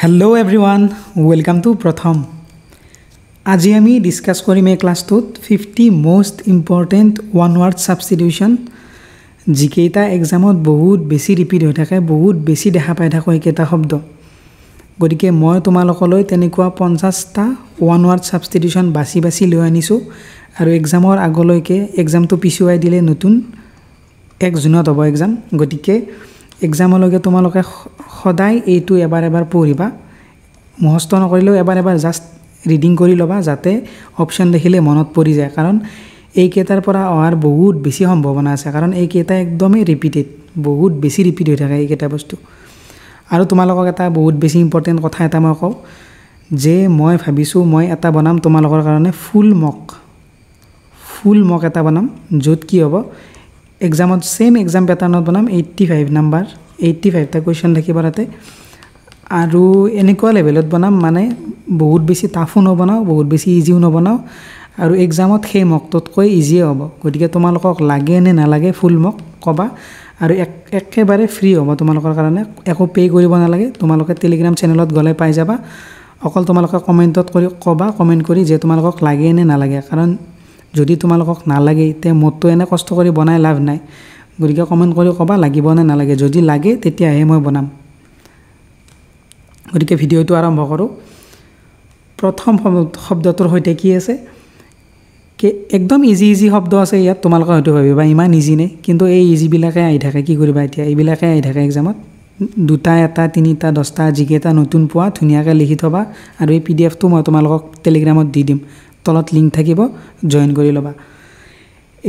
Hello everyone, welcome to Pratham. আজি আমি discuss কৰিম এই ক্লাছটোত 50 most important one word substitution যিকেইটা এক্সামত বহুত বেছি ৰিপিট হৈ থাকে বহুত বেছি দেখা পাই থাকো এইকেইটা শব্দ গতিকে মই তোমালোকলৈ তেনেকুৱা 50টা ওয়ান ওয়াৰ্ড সাবস্টিটিউশন বাছি লৈ আনিছো আৰু এক্সামৰ আগলৈকে এক্সামটো পিছুৱাই দিলে নতুন 1 জুনত হ'ব এক্সাম গতিকে এক্সামলৈকে তোমালোকে সদায় এইটো এবাৰ পঢ়িবা মুখস্থ নকৰিলেও এবাৰ জাস্ট ৰিডিং কৰি লবা যাতে অপচন দেখিলে মনত পৰি যায় কাৰণ এই কেইটাৰ পৰা অহাৰ বহুত বেছি সম্ভাৱনা আছে কাৰণ এই কেইটা একদমই ৰিপিটেড বহুত বেছি ৰিপিট হৈ থাকে এই কেইটা বস্তু আৰু তোমালোকক এটা বহুত বেছি ইম্পৰ্টেন্ট কথা এটা মই কওঁ যে মই ভাবিছো মই এটা বনাম তোমালোকৰ কাৰণে ফুল মক এটা বনাম য'ত কি হ'ব এক্সামত সেম এক্সাম প্যাটাৰ্নত বনাম 85 নাম্বাৰ 85 টা কোৱেশ্চন থাকিব ৰাতে আৰু এনেকুৱা লেভেলত বনাম মানে বহুত বেছি টাফো নবনাও বহুত বেছি ইজিও নবনাও আৰু এক্সামত সেই মকটোতকৈ ইজি হ'ব গতিকে তোমালোকক লাগে নে নালাগে ফুল মক কবা আৰু একেবাৰে ফ্ৰী হ'ব তোমালোকৰ কাৰণে একো পে কৰিব নালাগে তোমালোকে টেলিগ্ৰাম চেনেলত গলে পাই যাবা অকল তোমালোকে কমেন্টত কৰি কবা কমেন্ট কৰি যে তোমালোকক লাগে নে নালাগে কাৰণ যদি তোমালোকক নালাগে তে মতো এনে কষ্ট কৰি বনাই লাভ নাই গতিকে কমেন্ট কৰি কবা লাগিব নে নালাগে যদি লাগে তেতিয়াহে মই বনাম গতিকে ভিডিওটো আৰম্ভ কৰো প্ৰথম শব্দটোৰ হৈতে কি আছে কে একদম ইজি শব্দ আছে ইয়াত তোমালোকে হয়তো ভাবিবা ইমান ইজি নে কিন্তু এই ইজি বিলাকে আহি থাকে কি কৰিবা এতিয়া এইবিলাকে আহি থাকে এক্সামত দুটা এটা তিনিটা 10টা জিকেটা নতুন পোৱা ধুনিয়াকৈ লিখি থবা আৰু এই পিডিএফটো মই তোমালোকক টেলিগ্ৰামত দি দিম তলত লিংক থাকিব জয়েন কৰি লবা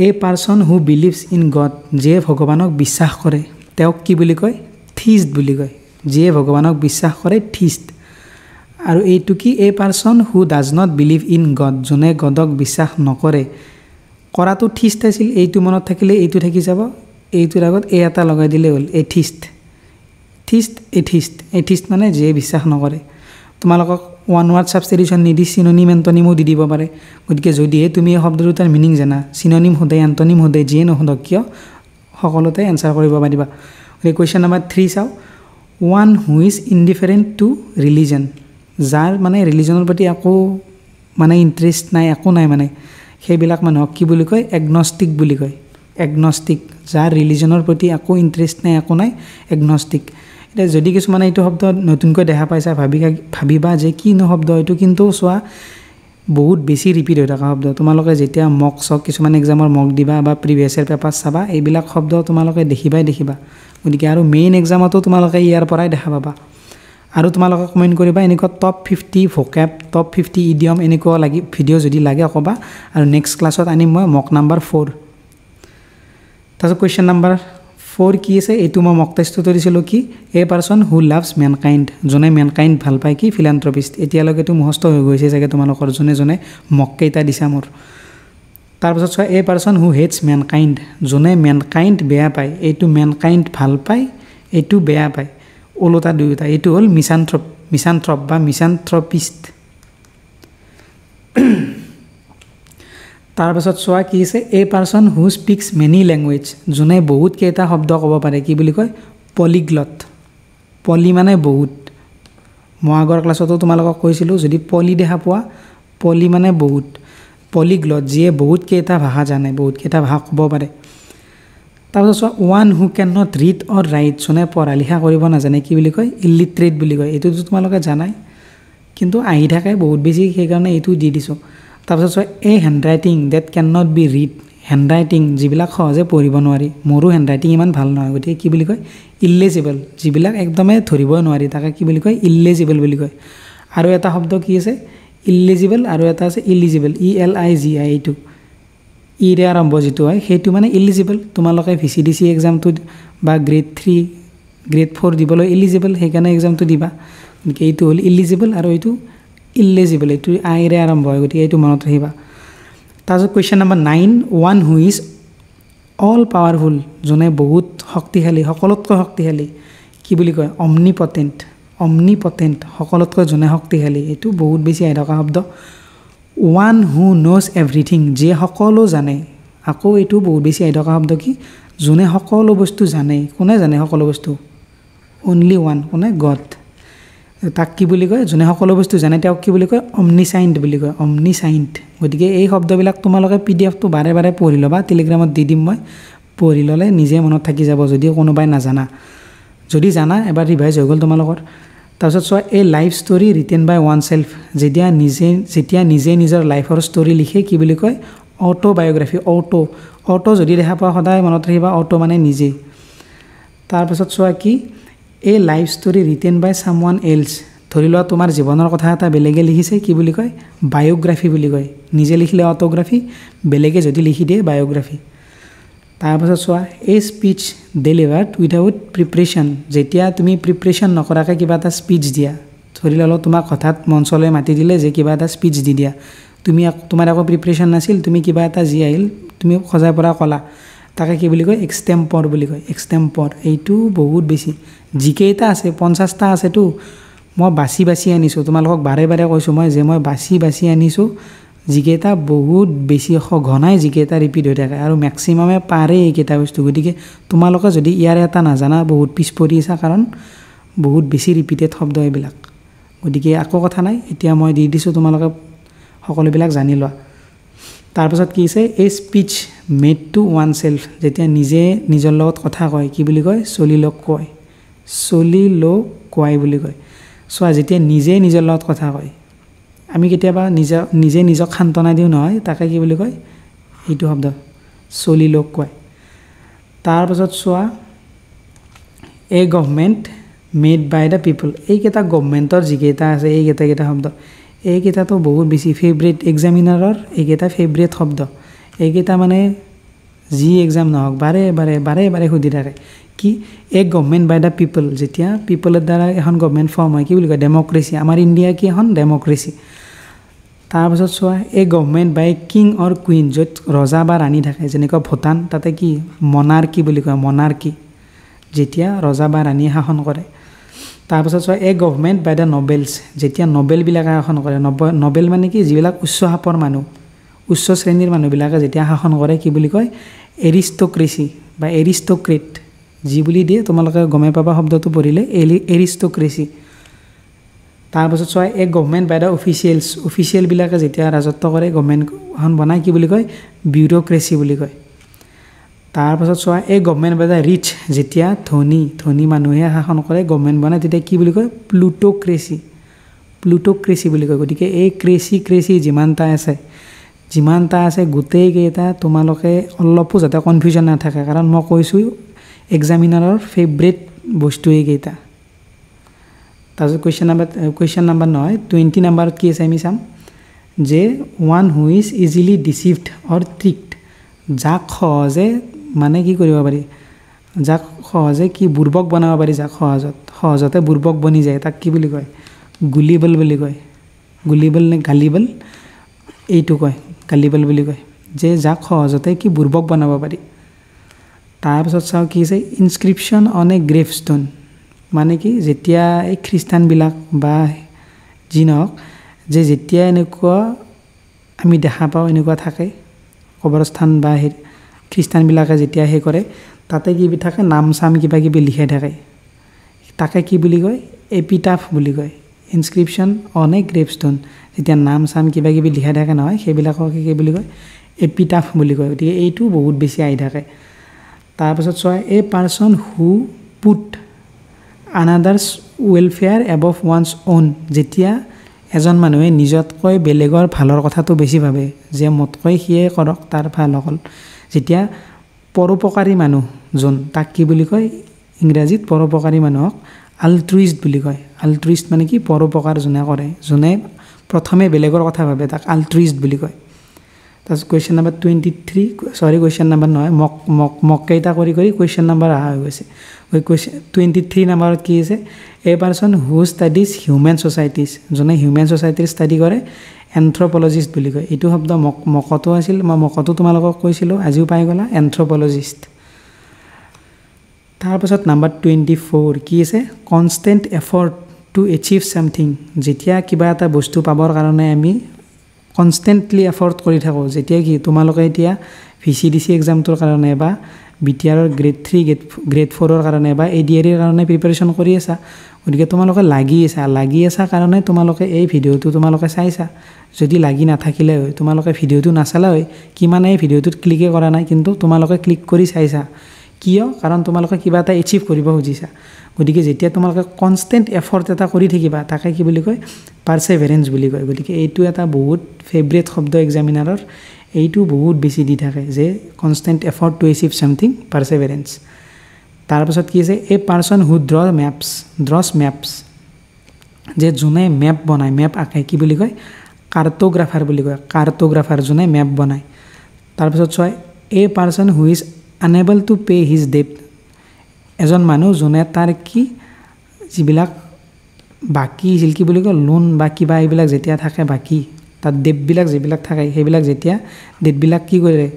a person who believes in God যে ভগৱানক বিশ্বাস কৰে তেওঁক কি বুলি কয় থিষ্ট বুলি কয় যে ভগৱানক বিশ্বাস কৰে থিষ্ট আৰু এইটো কি a person who does not believe in God জনে গডক বিশ্বাস নকৰে কৰাটো থিষ্ট আছিল এইটো মনত থাকিলে এইটো থাকি যাব এইটোৰ আগত এ এটা লগাই দিলে হ'ল এথিষ্ট মানে যে বিশ্বাস নকৰে তোমালোকক ওয়ান ওয়াৰ্ড সাবস্টিটিউশন নিদি সিনোনিম এন্টোনিমও দি দিব পাৰে গতিকে যদি তুমি এই শব্দ দুটাৰ মিনিং জানা সিনোনিম হদে এন্টোনিম হদে যে নহদক কিয় সকলোতে এনসার কৰিব পাৰিবা এই কোৱেশ্চন নম্বৰ 3 চাও one who is indifferent to religion যাৰ মানে ৰিলিজনৰ প্ৰতি একো মানে ইন্টাৰেষ্ট নাই একো নাই মানে সেইবিলাক মানুহক কি বুলি কয় এগনস্টিক বুলি কয় এগনস্টিক যাৰ ৰিলিজনৰ প্ৰতি একো ইন্টাৰেষ্ট নাই একো নাই এগনস্টিক এটা যদি কিছু মানে এইটো শব্দ নতুনকৈ দেখা পাইছা ভাবিবা যে কি ন শব্দ এইটো কিন্তু সোৱা বহুত বেছি ৰিপিট হৈ থকা শব্দ তোমালোকে যেতিয়া মক সক কিছুমান এক্সামৰ মক দিবা বা প্ৰিভিয়াস ইয়াৰ পেপাৰ চাবা এইবিলাক শব্দ তোমালোকে দেখিবা গতিকে আৰু মেইন এক্সামতো তোমালোকে ইয়াৰ পৰাই দেখা পাবা আৰু তোমালোকে কমেন্ট কৰিবা এনেকুৱা টপ 50 ভোকেব টপ 50 ইডিয়ম এনেকুৱা লাগি ভিডিও যদি লাগে কবা আৰু নেক্সট ক্লাছত আনিম মই মক নাম্বাৰ 4 তাছত কোৱেশ্চন নাম্বাৰ 4 কি আছে এইটো মই মক টেষ্টটো কৰিছিলো কি a person who loves mankind জনে ম্যানকাইন্ড ভাল পায় কি ফিলান্থ্ৰপিষ্ট এতিয়ালৈকে তো মুখস্থ হৈ গৈছে জাগে তোমালোকৰ জনে মক কেইটা দিছা মোৰ তাৰ পাছত চোৱা a person who hates mankind জনে ম্যানকাইন্ড বেয়া পায় এইটো ম্যানকাইন্ড ভাল পায় এইটো বেয়া পায় ওলোটা দুইটা এইটো হল মিসান্থ্ৰপ বা মিসান্থ্ৰপিষ্ট তাৰ পাছত চোৱা কি আছে a person who speaks many language জনে বহুত কেইটা শব্দ ক'ব পাৰে কি বুলি কয় পলিগ্লট পলি মানে বহুত মই আগৰ ক্লাছতো তোমালোকক কৈছিলো যদি পলি দেখা পোৱা পলি মানে বহুত পলিগ্লট যিয়ে বহুত কেইটা ভাষা জানে বহুত কেইটা ভাষা ক'ব পাৰে তাৰপাছত চোৱা one who can not read or write জনে পঢ়া লিখা কৰিব নাজানে কি বুলি কয় ইলিটাৰেট বুলি কয় এইটো তোমালোকে জানাই কিন্তু আহি থাকে বহুত বেছি সেইকাৰণে এইটো দি দিছো তাৰপাছত চোৱা a handwriting that can not be read handwriting যিবিলাক সহজে পঢ়িব নোৱাৰি মোৰো হ্যান্ডৰাইটিং ইমান ভাল নহয় গতিকে কি বুলি কয় ইলেজিবল যিবিলাক একদমে ধৰিব নোৱাৰি তাকে কি বুলি কয় ইলেজিবল বুলি কয় আৰু এটা শব্দ কি আছে ইলেজিবল আৰু এটা আছে ইলিজিবল ELIGI এইটো ইৰে আৰম্ভ যেটো হয় সেইটো মানে ইলিজিবল তোমালোকে VCDC এক্সামটো বা গ্ৰেড 3 গ্ৰেড 4 দিবলৈ ইলিজিবল সেইকাৰণে এক্সামটো দিবা গতিকে এইটো হল ইলিজিবল আৰু এইটো ইলেজিবল এইটো আইৰে আৰম্ভ হয় গতিকে এইটো মনত ৰাখিবা তাৰপিছত question number 9 one who is all powerful জনে বহুত শক্তিশালী সকলোতকৈ শক্তিশালী কি বুলি কয় অমনিপটেন্ট সকলোতকৈ জনে শক্তিশালী এইটো বহুত বেছি আহি থকা শব্দ ওয়ান হু নোজ এভৰিথিং যে সকলো জানে আকৌ এইটো বহুত বেছি আহি থকা শব্দ কি জনে সকলো বস্তু জানে কোনে জানে সকলো বস্তু অনলি ওয়ান কোনে গড তাক কি বুলি কয় যোনে সকলো বস্তু জানে তেওঁক কি বুলি কয় অমনিসাইণ্ট বুলি কয় অমনিসাইণ্ট গতিকে এই শব্দবিলাক তোমালোকে পিডিএফটো বাৰে বাৰে পঢ়ি ল'বা টেলিগ্ৰামত দি দিম মই পঢ়ি ল'লে নিজে মনত থাকি যাব যদি কোনোবাই নাজানা যদি জানা এবাৰ ৰিভাইজ হৈ গ'ল তোমালোকৰ তাৰপিছত চোৱা এই life story written buy one self যেতিয়া নিজে নিজৰ লাইফৰ ষ্টৰী লিখে কি বুলি কয় অটোবায়োগ্ৰাফি অটো যদি দেখা পোৱা সদায় মনত ৰাখিবা অটো মানে নিজে তাৰপিছত চোৱা কি এই লাইফ ষ্টৰী ৰিটেন বাই সামওৱান এলছ ধৰি লোৱা তোমাৰ জীৱনৰ কথা এটা বেলেগে লিখিছে কি বুলি কয় বায়োগ্ৰাফি বুলি কয় নিজে লিখিলে অটোগ্ৰাফি বেলেগে যদি লিখি দিয়ে বায়োগ্ৰাফি তাৰপিছত চোৱা এই স্পীচ ডেলিভাৰ্ড উইথাউট প্ৰিপাৰেশ্যন যেতিয়া তুমি প্ৰিপাৰেশ্যন নকৰাকৈ কিবা এটা স্পীচ দিয়া ধৰি ল'লো তোমাক হঠাৎ মঞ্চলৈ মাতি দিলে যে কিবা এটা স্পীচ দি দিয়া তোমাৰ একো প্ৰিপাৰেশ্যন নাছিল তুমি কিবা এটা যি আহিল তুমি সজাই পৰা ক'লা তাকে কি বুলি কয় এক্সটেম্পৰ বুলি কয় এক্সটেম্পৰ এইটো বহুত বেছি যিকেইটা আছে 50টা আছেতো মই বাছি আনিছোঁ তোমালোকক বাৰে বাৰে কৈছোঁ মই যে মই বাছি আনিছোঁ যিকেইটা বহুত বেছি ঘনাই যিকেইটা ৰিপিট হৈ থাকে আৰু মেক্সিমামে পাৰে এইকেইটা বস্তু গতিকে তোমালোকে যদি ইয়াৰ এটা নাজানা বহুত পিছ পৰি আছা কাৰণ বহুত বেছি ৰিপিটেড শব্দ এইবিলাক গতিকে একো কথা নাই এতিয়া মই দি দিছোঁ তোমালোকে সকলোবিলাক জানি লোৱা তাৰপিছত কি আছে এই speech made to one self যেতিয়া নিজে নিজৰ লগত কথা কয় কি বুলি কয় চলিলোকুৱাই বুলি কয় চোৱা যেতিয়া নিজে নিজৰ লগত কথা কয় আমি কেতিয়াবা নিজে নিজক সান্তনা দিওঁ নহয় তাকে কি বুলি কয় এইটো শব্দ চলিলোকুৱাই তাৰপিছত চোৱা এ গভৰ্ণমেণ্ট মেড বাই দ্য পিপল এইকেইটা গভৰ্ণমেণ্টৰ যিকেইটা আছে এইকেইটা শব্দ এইকেইটাতো বহুত বেছি ফেভৰেট এক্সামিনাৰৰ এইকেইটা ফেভৰেট শব্দ এইকেইটা মানে যি এক্সাম নহওক বাৰে সুধি থাকে কি এ গভৰ্ণমেণ্ট বাই দ্য পিপল যেতিয়া পিপলৰ দ্বাৰা এখন গভৰ্ণমেণ্ট ফৰ্ম হয় কি বুলি কয় ডেমক্ৰেচি আমাৰ ইণ্ডিয়া কি এখন ডেমক্ৰেচি তাৰপিছত চোৱা এ গভৰ্ণমেণ্ট বাই কিং অৰ কুইন য'ত ৰজা বা ৰাণী থাকে যেনেকুৱা ভূটান তাতে কি মনাৰ্কি বুলি কয় মনাৰ্কি যেতিয়া ৰজা বা ৰাণীয়ে শাসন কৰে তাৰপিছত চোৱা এ গভৰ্ণমেণ্ট বাই দ্য নবেলছ যেতিয়া নবেলবিলাকে শাসন কৰে নবেল মানে কি যিবিলাক উচ্চ খাপৰ মানুহ উচ্চ শ্ৰেণীৰ মানুহবিলাকে যেতিয়া শাসন কৰে কি বুলি কয় এৰিষ্টক্ৰেচি বা এৰিষ্টক্ৰেট যি বুলি দিয়ে তোমালোকে গমে পাবা শব্দটো পঢ়িলে এৰিষ্টক্ৰেচি তাৰপিছত চোৱা এ গভৰ্ণমেণ্ট বাই দ্য অফিচিয়েলবিলাকে যেতিয়া ৰাজত্ব কৰে গভৰ্ণমেণ্টখন বনায় কি বুলি কয় বিউৰ'ক্ৰেচি বুলি কয় তাৰপাছত চোৱা এই গভৰ্ণমেণ্ট বাই দ্য ৰিচ যেতিয়া ধনী মানুহে শাসন কৰে গভৰ্ণমেণ্ট বনায় তেতিয়া কি বুলি কয় প্লুট'ক্ৰেচি বুলি কয় গতিকে এই ক্ৰেচি যিমানটা আছে গোটেইকেইটা তোমালোকে অলপো যাতে কনফিউজন নাথাকে কাৰণ মই কৈছোঁ এক্সামিনাৰৰ ফেভৰেট বস্তু এইকেইটা তাৰপিছত কুৱেশ্যন নাম্বাৰ নহয় 20 নাম্বাৰত কি আছে আমি চাম যে ওৱান হু ইজ ইজিলি ডিচিভড অৰ ট্ৰিকড যাক সহজে মানে কি কৰিব পাৰি যাক সহজে কি বুৰ্বক বনাব পাৰি যাক সহজতে বুৰ্বক বনি যায় তাক কি বুলি কয় গুলিবল বুলি কয় গুলিবল নে গালিবল এইটো কয় গালিবল বুলি কয় যে যাক সহজতে কি বুৰ্বক বনাব পাৰি তাৰপিছত চাওঁ কি আছে ইনস্ক্ৰিপশ্যন অন এ গ্ৰেভষ্টোন মানে কি যেতিয়া এই খ্ৰীষ্টানবিলাক বা যি নহওক যে যেতিয়া এনেকুৱা আমি দেখা পাওঁ এনেকুৱা থাকে কবৰস্থান বা খ্ৰীষ্টানবিলাকে যেতিয়া সেই কৰে তাতে কি থাকে নাম চাম কিবা কিবি লিখাই থাকে তাকে কি বুলি কয় এপিটাফ বুলি কয় ইনস্ক্ৰিপশ্যন অন এ গ্ৰেভষ্টোন যেতিয়া নাম চাম কিবা কিবি লিখাই থাকে নহয় সেইবিলাকক কি বুলি কয় এপিটাফ বুলি কয় গতিকে এইটো বহুত বেছি আহি থাকে তাৰপিছত চোৱা a person who put another's welfare above one's own যেতিয়া এজন মানুহে নিজতকৈ বেলেগৰ ভালৰ কথাটো বেছি ভাবে যে মোতকৈ সিয়ে কৰক তাৰ ভাল অকল যেতিয়া পৰোপকাৰী মানুহ যোন তাক কি বুলি কয় ইংৰাজীত পৰোপকাৰী মানুহক আল্ট্ৰুইষ্ট বুলি কয় আল্ট্ৰুইষ্ট মানে কি পৰোপকাৰ যোনে কৰে যোনে প্ৰথমে বেলেগৰ কথা ভাবে তাক আল্ট্ৰুইষ্ট বুলি কয় তাৰপিছত কুৱেশ্যন নাম্বাৰ 23 কুৱেশ্যন নাম্বাৰ নহয় মক কেইটা কৰি কুৱেশ্যন নাম্বাৰ অহা হৈ গৈছে 23 নাম্বাৰত কি আছে এ পাৰ্চন হু ষ্টাডিজ হিউমেন ছ'চাইটিজ যোনে হিউমেন ছ'চাইটিৰ ষ্টাডি কৰে এন্থ্ৰপলজিষ্ট বুলি কয় এইটো শব্দ মকতো আছিল মই মকতো তোমালোকক কৈছিলোঁ আজিও পাই গ'লা এন্থ্ৰপলজিষ্ট তাৰপাছত নাম্বাৰ 24 কি আছে constant effort to achieve something যেতিয়া কিবা এটা বস্তু পাবৰ কাৰণে আমি কনষ্টেণ্টলি এফৰ্ট কৰি থাকোঁ যেতিয়া কি তোমালোকে এতিয়া VCDC এক্সামটোৰ কাৰণে বা বিটিআৰৰ গ্ৰেড 3 গ্ৰেড 4ৰ কাৰণে বা এডিআৰৰ কাৰণে প্ৰিপাৰেশ্যন কৰি আছা গতিকে তোমালোকে লাগি আছা কাৰণে তোমালোকে এই ভিডিঅ'টো তোমালোকে চাইছা যদি লাগি নাথাকিলে হয় তোমালোকে ভিডিঅ'টো নাচালা হয় কিমানে এই ভিডিঅ'টোত ক্লিকে কৰা নাই কিন্তু তোমালোকে ক্লিক কৰি চাইছা কিয় কাৰণ তোমালোকে কিবা এটা এচিভ কৰিব খুজিছা গতিকে যেতিয়া তোমালোকে কনষ্টেণ্ট এফৰ্ট এটা কৰি থাকিবা তাকে কি বুলি কয় পাৰসেভাৰেন্স বুলি কয় গতিকে এইটো এটা বহুত ফেভৰেট শব্দ এক্সামিনাৰৰ এইটো বহুত বেছি দি থাকে যে constant effort to achieve something perseverance তাৰপিছত কি আছে a person who draws maps যে যোনে মেপ বনায় মেপ আঁকে কি বুলি কয় কাৰ্টোগ্ৰাফাৰ বুলি কয় কাৰ্টোগ্ৰাফাৰ যোনে মেপ বনায় তাৰপিছত চোৱা a person who is unable to pay his debt এজন মানুহ যোনে তাৰ কি যিবিলাক বাকী আছিল কি বুলি কয় লোন বা কিবা এইবিলাক যেতিয়া থাকে বাকী তাত ডেটবিলাক যিবিলাক থাকে সেইবিলাক যেতিয়া ডেটবিলাক কি কৰে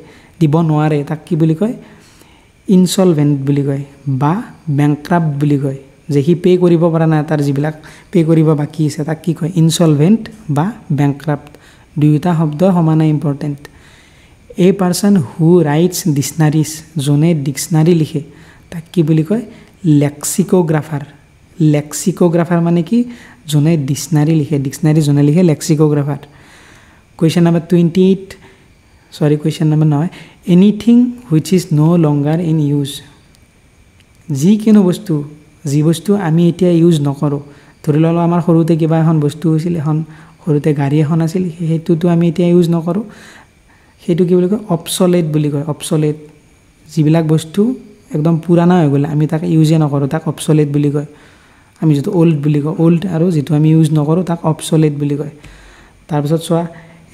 দিব নোৱাৰে তাক কি বুলি কয় ইনচলভেণ্ট বুলি কয় বা বেংক্ৰাপ্ট বুলি কয় যে সি পে' কৰিব পৰা নাই তাৰ যিবিলাক পে' কৰিব বাকী আছে তাক কি কয় ইনচলভেণ্ট বা বেংক্ৰাপ্ট দুয়োটা শব্দ সমানে ইম্পৰ্টেণ্ট এ পাৰ্সন হু ৰাইটছ ডিক্সনাৰিজ যোনে ডিক্সনাৰী লিখে তাক কি বুলি কয় লেক্সিকোগ্ৰাফাৰ মানে কি যোনে ডিক্সনাৰী যোনে লিখে lexicographer question number 28 question number নহয় anything which is no' longer in use যি বস্তু আমি এতিয়া ইউজ নকৰোঁ ধৰি ললোঁ আমাৰ সৰুতে কিবা এখন বস্তু হৈছিল সৰুতে গাড়ী এখন আছিল সেইটোতো আমি এতিয়া ইউজ নকৰোঁ সেইটো কি বুলি কয় অবছলেট বুলি কয় অবছলেট যিবিলাক বস্তু একদম পুৰাণা হৈ গ'লে আমি তাক ইউজে নকৰোঁ তাক অবছলেট বুলি কয় আমি যিটো অল্ড বুলি কওঁ অল্ড আৰু যিটো আমি ইউজ নকৰোঁ তাক অবছলেট বুলি কয় তাৰপিছত চোৱা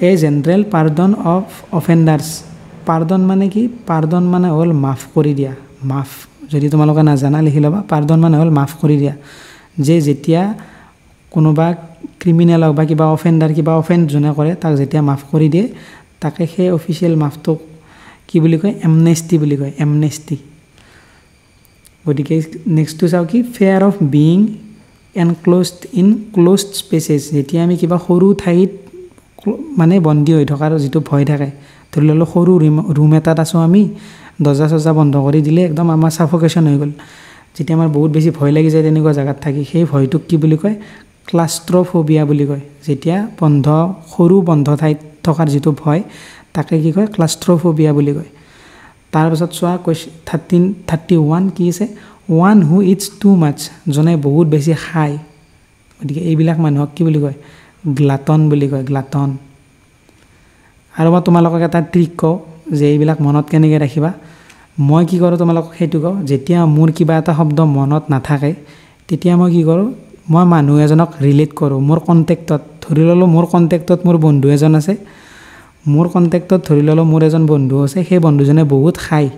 এ জেনেৰেল পাৰ্ডন অফ অফেণ্ডাৰ্ছ পাৰ্ডন মানে কি পাৰ্ডন মানে হ'ল মাফ কৰি দিয়া মাফ যদি তোমালোকে নাজানা লিখি ল'বা পাৰ্ডন মানে হ'ল মাফ কৰি দিয়া যে যেতিয়া কোনোবা ক্ৰিমিনেলক বা কিবা অফেণ্ড যোনে কৰে তাক যেতিয়া মাফ কৰি দিয়ে তাকে সেই অফিচিয়েল মাফটোক কি বুলি কয় এমনেষ্টি বুলি কয় এমনেষ্টি গতিকে নেক্সটটো চাওঁ কি fear of being enclosed in closed spaces যেতিয়া আমি কিবা সৰু ঠাইত মানে বন্দী হৈ থকাৰ যিটো ভয় থাকে ধৰি ললোঁ সৰু ৰুম এটাত আছোঁ আমি দৰ্জা চৰ্জা বন্ধ কৰি দিলে একদম আমাৰ ছাফোকেশ্যন হৈ গ'ল যেতিয়া আমাৰ বহুত বেছি ভয় লাগি যায় তেনেকুৱা জেগাত থাকি সেই ভয়টোক কি বুলি কয় ক্লাষ্ট্ৰফোবিয়া বুলি কয় যেতিয়া সৰু বন্ধ ঠাইত থকাৰ যিটো ভয় তাকে কি কয় ক্লাষ্ট্ৰফোবিয়া বুলি কয় তাৰপিছত চোৱা 31 কি আছে ওৱান হু ইটছ টু মাছ যোনে বহুত বেছি খায় গতিকে এইবিলাক মানুহক কি বুলি কয় গ্লাটন বুলি কয় গ্লাটন আৰু মই তোমালোকক এটা ট্ৰিক কওঁ যে এইবিলাক মনত কেনেকৈ ৰাখিবা মই কি কৰোঁ তোমালোকক সেইটো কওঁ যেতিয়া মোৰ কিবা এটা শব্দ মনত নাথাকে তেতিয়া মই কি কৰোঁ মই মানুহ এজনক ৰিলেট কৰোঁ মোৰ কণ্টেক্টত ধৰি ল'লোঁ মোৰ কণ্টেক্টত মোৰ বন্ধু এজন আছে ধৰি ল'লোঁ মোৰ এজন বন্ধু আছে সেই বন্ধুজনে বহুত খায়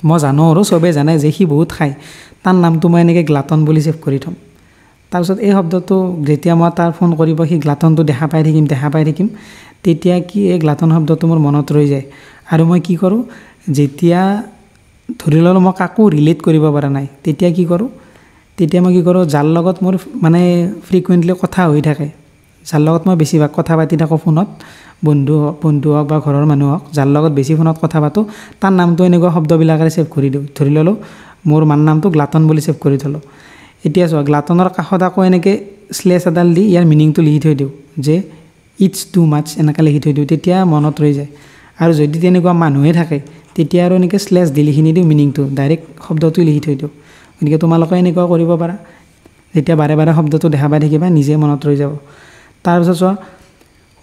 মই জানো আৰু চবেই জানে যে সি বহুত খায় তাৰ নামটো মই এনেকৈ গ্লাটন বুলি ছেভ কৰি থ'ম তাৰপিছত এই শব্দটো যেতিয়া মই তাৰ ফোন কৰিব সি গ্লাটনটো দেখা পাই থাকিম তেতিয়া কি এই গ্লাটন শব্দটো মোৰ মনত ৰৈ যায় আৰু মই কি কৰোঁ যেতিয়া ধৰি ল'লোঁ মই কাকো ৰিলেট কৰিব পৰা নাই তেতিয়া মই কি কৰোঁ যাৰ লগত মোৰ মানে ফ্ৰিকুৱেণ্টলি কথা হৈ থাকে যাৰ লগত মই বেছিভাগ কথা পাতি থাকোঁ ফোনত বন্ধু হওক বা ঘৰৰ মানুহ হওক যাৰ লগত বেছি ফোনত কথা পাতোঁ তাৰ নামটো এনেকুৱা শব্দবিলাকেৰে ছেভ কৰি দিওঁ ধৰি ল'লোঁ মোৰ মাৰ নামটো গ্লাটন বুলি ছেভ কৰি থ'লোঁ এতিয়া চোৱা গ্লাটনৰ কাষত আকৌ এনেকৈ স্লেছ এডাল দি ইয়াৰ মিনিংটো লিখি থৈ দিওঁ যে ইটছ টু মাছ এনেকৈ লিখি থৈ দিওঁ তেতিয়া মনত ৰৈ যায় আৰু যদি তেনেকুৱা মানুহে থাকে তেতিয়া আৰু এনেকৈ স্লেছ দি লিখি নিদিওঁ মিনিংটো ডাইৰেক্ট শব্দটো লিখি থৈ দিওঁ গতিকে তোমালোকে এনেকুৱা কৰিব পাৰা যেতিয়া বাৰে বাৰে শব্দটো দেখা পাই থাকিবা নিজে মনত ৰৈ যাব তাৰপিছত চোৱা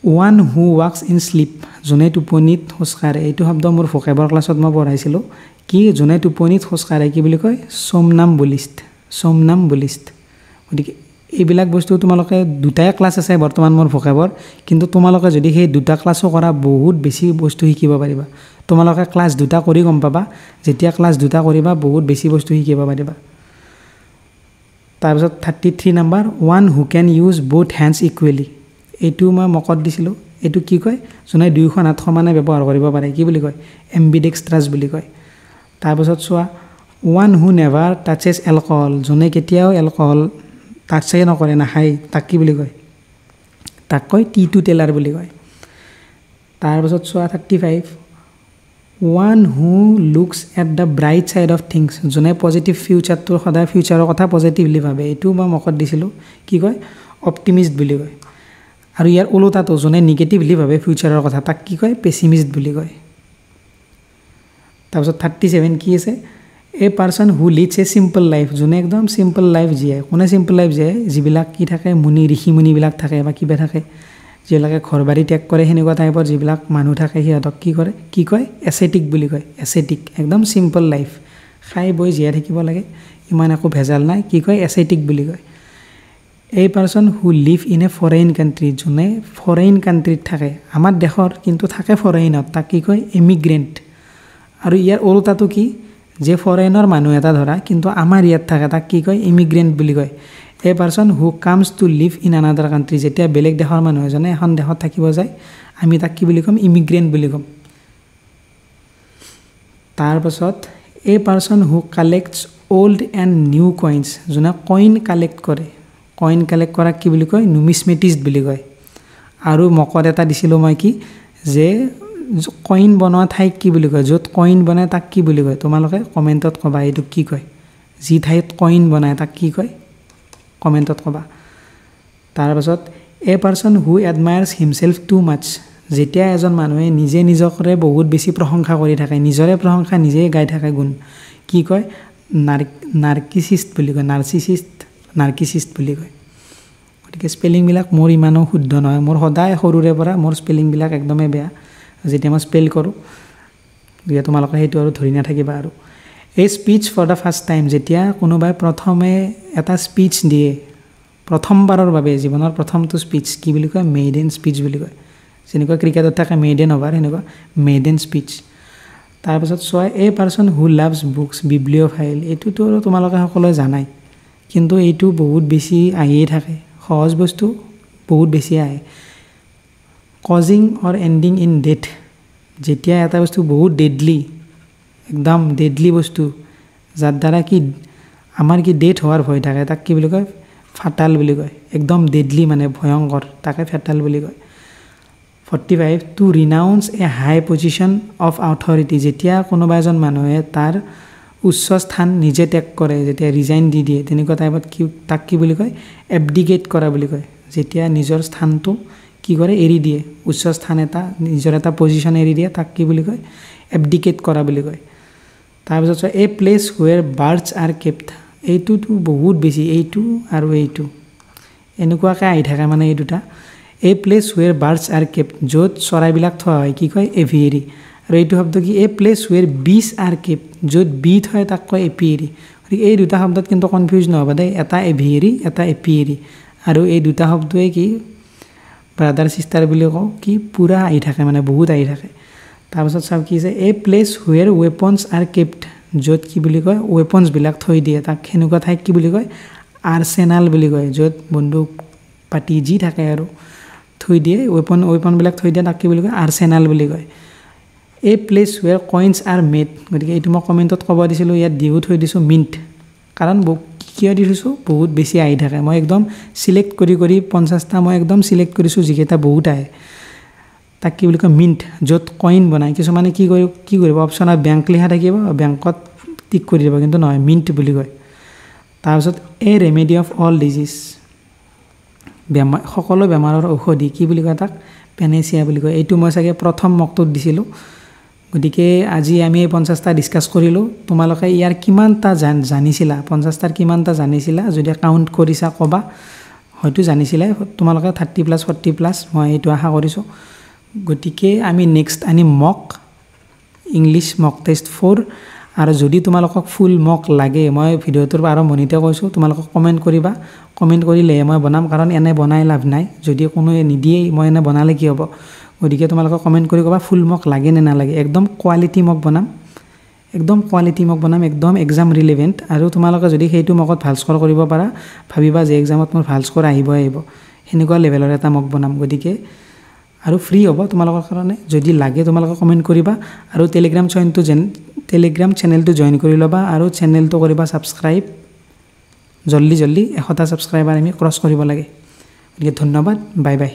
one who walks in sleep যোনে টোপনিত খোজকাঢ়ে এইটো শব্দ মোৰ ভোকেবৰ ক্লাছত মই পঢ়াইছিলোঁ কি যোনে টোপনিত খোজকাঢ়ে কি বুলি কয় somnambulist গতিকে এইবিলাক বস্তু তোমালোকে দুটাই ক্লাছ আছে বৰ্তমান মোৰ ভোকেবৰ কিন্তু তোমালোকে যদি সেই দুটা ক্লাছো কৰা বহুত বেছি বস্তু শিকিব পাৰিবা তোমালোকে ক্লাছ দুটা কৰি গম পাবা যেতিয়া ক্লাছ দুটা কৰিবা বহুত বেছি বস্তু শিকিব পাৰিবা তাৰপিছত 33 number one who can use both hands equally এইটো মই মকত দিছিলোঁ এইটো কি কয় যোনে দুয়োখন হাত সমানে ব্যৱহাৰ কৰিব পাৰে কি বুলি কয় এম্বিডেক্সট্ৰাছ বুলি কয় তাৰপিছত চোৱা ওৱান হু নেভাৰ টাচেছ এলকহল যোনে কেতিয়াও এলকহল টাচেই নকৰে নাখায় তাক কি বুলি কয় তাক কয় টি টু টেলাৰ বুলি কয় তাৰপিছত চোৱা 35 one who looks at the bright side of things যোনে পজিটিভ ফিউচাৰটোৰ সদায় ফিউচাৰৰ কথা পজিটিভলি ভাবে এইটো মই মকত দিছিলোঁ কি কয় অপটিমিষ্ট বুলি কয় আৰু ইয়াৰ ওলোটাটো যোনে নিগেটিভলি ভাবে ফিউচাৰৰ কথা তাক কি কয় পেছিমিষ্ট বুলি কয় তাৰপিছত 37 কি আছে এ পাৰ্চন হু লিডছ এ চিম্পল লাইফ যোনে একদম চিম্পল লাইফ জীয়াই কোনে চিম্পল লাইফ জীয়াই যিবিলাক কি থাকে মুনি ঋষি মুনিবিলাক থাকে বা কিবা থাকে যিবিলাকে ঘৰ বাৰী ত্যাগ কৰে সেনেকুৱা টাইপৰ যিবিলাক মানুহ থাকে সিহঁতক কি কৰে কি কয় এছেটিক বুলি কয় এছেটিক একদম চিম্পল লাইফ খাই বৈ জীয়াই থাকিব লাগে ইমান একো ভেজাল নাই কি কয় এছেটিক বুলি কয় এই person who live in a foreign country যোনে ফৰেইন কাণ্ট্ৰিত থাকে আমাৰ দেশৰ কিন্তু থাকে ফৰেইনত তাক কি কয় ইমিগ্ৰেণ্ট আৰু ইয়াৰ ওলোটাটো কি যে ফৰেইনৰ মানুহ এটা ধৰা কিন্তু আমাৰ ইয়াত থাকে তাক কি কয় ইমিগ্ৰেণ্ট বুলি কয় a person who comes to live in another country যেতিয়া বেলেগ দেশৰ মানুহ এজনে এখন দেশত থাকিব যায় আমি তাক কি বুলি ক'ম ইমিগ্ৰেণ্ট বুলি ক'ম তাৰপাছত a person who collects old and new coins যোনে কইন কালেক্ট কৰে কইন কালেক্ট কৰাক কি বুলি কয় নুমিছমেটিষ্ট বুলি কয় আৰু মকত এটা দিছিলোঁ মই কি যে কইন বনোৱা ঠাইক কি বুলি কয় য'ত কইন বনায় তাক কি বুলি কয় তোমালোকে কমেণ্টত ক'বা এইটো কি কয় যি ঠাইত কইন বনায় তাক কি কয় কমেণ্টত ক'বা তাৰপাছত a person who admires himself too much যেতিয়া এজন মানুহে নিজে নিজকৰে বহুত বেছি প্ৰশংসা কৰি থাকে নিজৰে প্ৰশংসা নিজে গাই থাকে গুণ কি কয় নাৰ্কিছিষ্ট বুলি কয় নাৰ্কিছিষ্ট বুলি কয় গতিকে স্পেলিংবিলাক মোৰ ইমানো শুদ্ধ নহয় মোৰ সদায় সৰুৰে পৰা মোৰ স্পেলিংবিলাক একদমেই বেয়া যেতিয়া মই স্পেল কৰোঁ গতিকে তোমালোকে সেইটো আৰু ধৰি নাথাকিবা আৰু এই speech for the first time যেতিয়া কোনোবাই প্ৰথমে এটা স্পীচ দিয়ে প্ৰথমবাৰৰ বাবে জীৱনৰ প্ৰথমটো স্পীচ কি বুলি কয় মেইডেন স্পীচ বুলি কয় যেনেকুৱা ক্ৰিকেটত থাকে মেইডেন অভাৰ সেনেকুৱা মেইডেন স্পীচ তাৰপাছত চোৱা a person who loves books bibliophile এইটোতো আৰু তোমালোকে সকলোৱে জানাই কিন্তু এইটো বহুত বেছি আহিয়ে থাকে সহজ বস্তু বহুত বেছি আহে causing or ending in death যেতিয়া এটা বস্তু বহুত ডেডলি একদম ডেডলি বস্তু যাৰ দ্বাৰা কি আমাৰ কি ডেথ হোৱাৰ ভয় থাকে তাক কি বুলি কয় ফাটাল বুলি কয় একদম ডেডলি মানে ভয়ংকৰ তাকে ফাটাল বুলি কয় 45 to renounce a high position of authority যেতিয়া কোনোবা এজন মানুহে তাৰ উচ্চ স্থান নিজে ত্যাগ কৰে যেতিয়া ৰিজাইন দি দিয়ে তেনেকুৱা টাইপত কি তাক কি বুলি কয় এবডিকেট কৰা বুলি কয় যেতিয়া নিজৰ স্থানটো কি কৰে এৰি দিয়ে উচ্চ স্থান এটা নিজৰ এটা পজিশ্যন এৰি দিয়ে তাক কি বুলি কয় এবডিকেট কৰা বুলি কয় তাৰপিছত এ place where birds R kept এইটোতো বহুত বেছি এইটো আৰু এইটো এনেকুৱাকৈ আহি থাকে মানে এই দুটা এ place where birds R kept য'ত চৰাইবিলাক থোৱা হয় কি কয় এভিয়েৰী আৰু এইটো শব্দ কি এ প্লেচ হুৱেৰ বিচ আৰ কেপ্ট য'ত বি থয় তাক কয় এপিয়েৰী গতিকে এই দুটা শব্দত কিন্তু কনফিউজ নহ'ব দেই এটা এভিয়েৰী এটা এপিয়েৰী আৰু এই দুটা শব্দই কি ব্ৰাদাৰ ছিষ্টাৰ বুলি কওঁ কি পূৰা আহি থাকে মানে বহুত আহি থাকে তাৰপিছত চাওক কি আছে এ place where weapons R kept য'ত কি বুলি কয় ৱেপনছবিলাক থৈ দিয়ে তাক সেনেকুৱা ঠাইত কি বুলি কয় আৰ্চেনাল বুলি কয় য'ত বন্দুক পাতি যি থাকে আৰু থৈ দিয়ে ৱেপনবিলাক থৈ দিয়ে তাক কি বুলি কয় আৰ্চেনাল বুলি কয় এ place where coins are made গতিকে এইটো মই কমেণ্টত ক'ব দিছিলোঁ ইয়াত দিও থৈ দিছোঁ মিণ্ট কাৰণ কিয় দি থৈছোঁ বহুত বেছি আহি থাকে মই একদম চিলেক্ট কৰি 50টা মই একদম চিলেক্ট কৰিছোঁ যিকেইটা বহুত আহে তাক কি বুলি কয় মিণ্ট য'ত কইন বনায় কিছুমানে কি কৰিব অপশ্যনত বেংক লিখা থাকিব বেংকত টিক কৰি দিব কিন্তু নহয় মিণ্ট বুলি কয় তাৰপিছত এ ৰেমেডি অফ অল ডিজিজ সকলো বেমাৰৰ ঔষধি কি বুলি কয় তাক পেনেচিয়া বুলি কয় এইটো মই চাগে প্ৰথম মকটোত দিছিলোঁ গতিকে আজি আমি এই 50টা ডিছকাছ কৰিলোঁ তোমালোকে ইয়াৰ কিমানটা জানিছিলা 50টাৰ কিমানটা জানিছিলা যদি কাউণ্ট কৰিছা ক'বা হয়তো জানিছিলাই তোমালোকে 30 + 40 মই এইটো আশা কৰিছোঁ গতিকে আমি নেক্সট আনিম মক ইংলিছ মক টেষ্ট 4 আৰু যদি তোমালোকক ফুল মক লাগে মই ভিডিঅ'টোৰ আৰম্ভণিতে কৈছোঁ তোমালোকক কমেণ্ট কৰিবা কমেণ্ট কৰিলেহে মই বনাম কাৰণ এনে বনাই লাভ নাই যদি কোনোৱে নিদিয়েই মই এনে বনালে কি হ'ব গতিকে তোমালোকে কমেণ্ট কৰি ক'বা ফুল মক লাগে নে নালাগে একদম কোৱালিটি মক বনাম একদম এক্সাম ৰিলেভেণ্ট আৰু তোমালোকে যদি সেইটো মকত ভাল স্ক'ৰ কৰিব পাৰা ভাবিবা যে এক্সামত মোৰ ভাল স্ক'ৰ আহিব সেনেকুৱা লেভেলৰ এটা মক বনাম গতিকে আৰু ফ্ৰী হ'ব তোমালোকৰ কাৰণে যদি লাগে তোমালোকে কমেণ্ট কৰিবা আৰু টেলিগ্ৰাম চেনেলটো জইন কৰি ল'বা আৰু চেনেলটো কৰিবা ছাবস্ক্ৰাইব জল্দি 100টা ছাবস্ক্ৰাইবাৰ আমি ক্ৰছ কৰিব লাগে গতিকে ধন্যবাদ বাই বাই